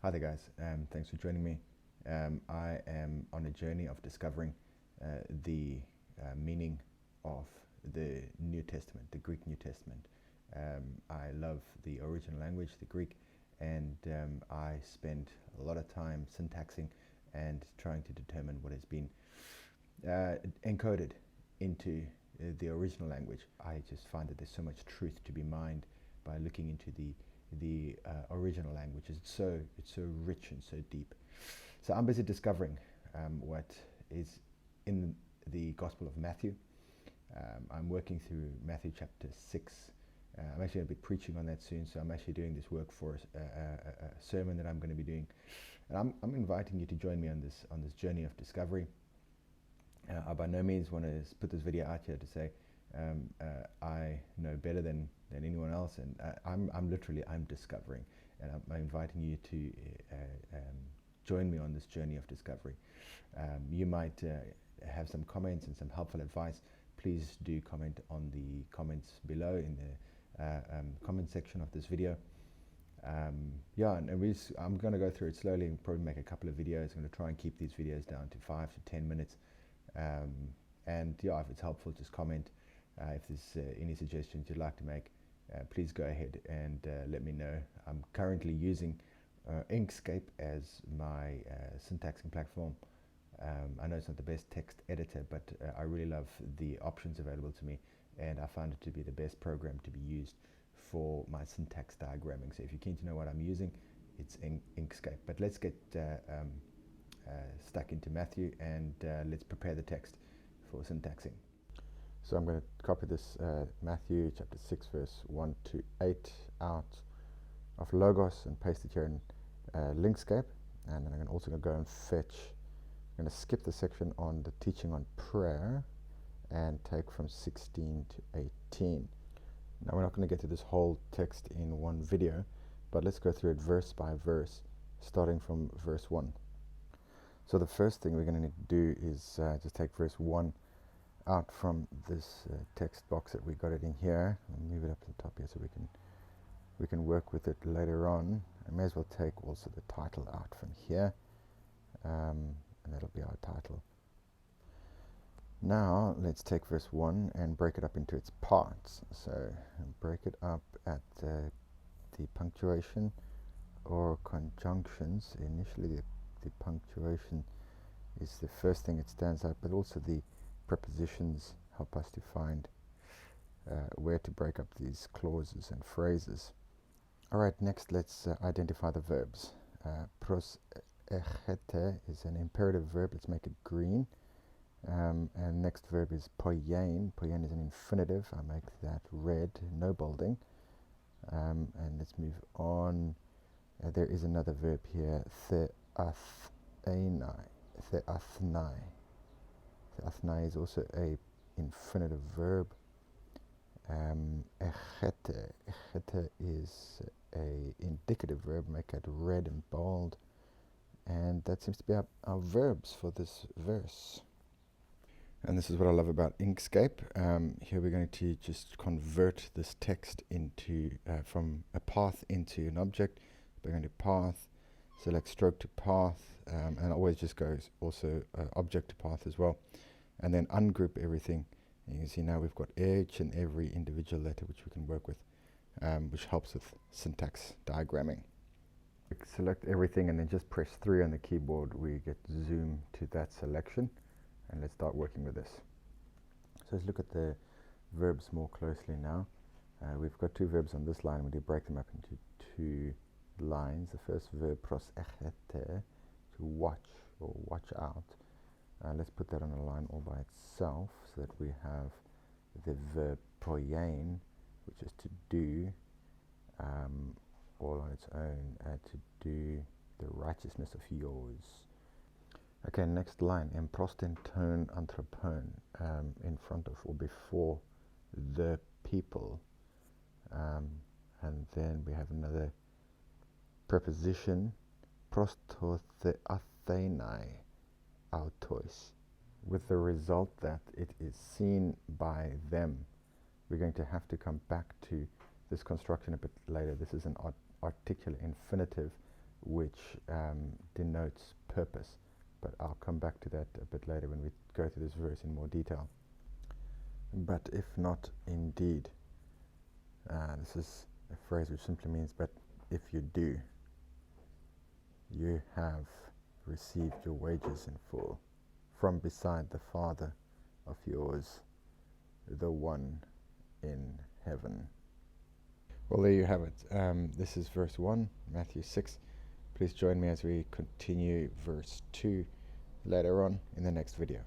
Hi there, guys. Thanks for joining me. I am on a journey of discovering the meaning of the New Testament, the Greek New Testament. I love the original language, the Greek, and I spend a lot of time syntaxing and trying to determine what has been encoded into the original language. I just find that there's so much truth to be mined by looking into the original language. It's so rich and so deep. So I'm busy discovering what is in the Gospel of Matthew. I'm working through Matthew chapter 6. I'm actually going to be preaching on that soon, so I'm actually doing this work for a sermon that I'm going to be doing, and I'm inviting you to join me on this journey of discovery. I by no means want to put this video out here to say I know better than anyone else, and I'm discovering, and I'm inviting you to join me on this journey of discovery. You might have some comments and some helpful advice. Please do comment on the comments below in the comment section of this video. I'm going to go through it slowly and probably make a couple of videos. I'm going to try and keep these videos down to 5 to 10 minutes. If it's helpful, just comment. If there's any suggestions you'd like to make, please go ahead and let me know. I'm currently using Inkscape as my syntaxing platform. I know it's not the best text editor, but I really love the options available to me, and I found it to be the best program to be used for my syntax diagramming. So if you're keen to know what I'm using, it's Inkscape. But let's get stuck into Matthew, and let's prepare the text for syntaxing. So I'm going to copy this Matthew chapter 6 verse 1 to 8 out of Logos and paste it here in Linkscape, and then I'm also going to go and fetch. I'm going to skip the section on the teaching on prayer and take from 16 to 18. Now we're not going to get to this whole text in one video, but let's go through it verse by verse, starting from verse 1. So the first thing we're going to need to do is just take verse 1 out from this text box that we got it in here. I'll move it up to the top here so we can work with it later on. I may as well take also the title out from here, and that'll be our title. Now let's take verse 1 and break it up into its parts. So break it up at the punctuation or conjunctions. Initially the punctuation is the first thing that stands out, but also the prepositions help us to find where to break up these clauses and phrases. Alright, next let's identify the verbs. Prosechete is an imperative verb. Let's make it green. And next verb is poiein. Poiein is an infinitive. I make that red, no bolding. And let's move on. There is another verb here, theathnai. Theathnai. Theathnai is also a infinitive verb. Echete. Echete is a indicative verb. Make it red and bold. And that seems to be our verbs for this verse. And this is what I love about Inkscape. Here we're going to just convert this text into from a path into an object. We're going to path, select stroke to path, and always just goes also object to path as well. And then ungroup everything. And you can see now we've got each and every individual letter which we can work with, which helps with syntax diagramming. Select everything and then just press 3 on the keyboard. We get zoom to that selection. And let's start working with this. So let's look at the verbs more closely now. We've got 2 verbs on this line. We do break them up into 2 lines. The first verb, prosechete, to watch or watch out. Let's put that on a line all by itself so that we have the verb poiein, which is to do, all on its own, to do the righteousness of yours. Okay, next line, emprosten ton anthropon, in front of or before the people. And then we have another preposition, prostotheathenai autois, with the result that it is seen by them. We're going to have to come back to this construction a bit later. This is an articular infinitive which denotes purpose. But I'll come back to that a bit later when we go through this verse in more detail. But if not, indeed. This is a phrase which simply means, but if you do, you have received your wages in full from beside the Father of yours, the one in heaven. Well, there you have it. This is verse 1, Matthew 6. Please join me as we continue verse 2 later on in the next video.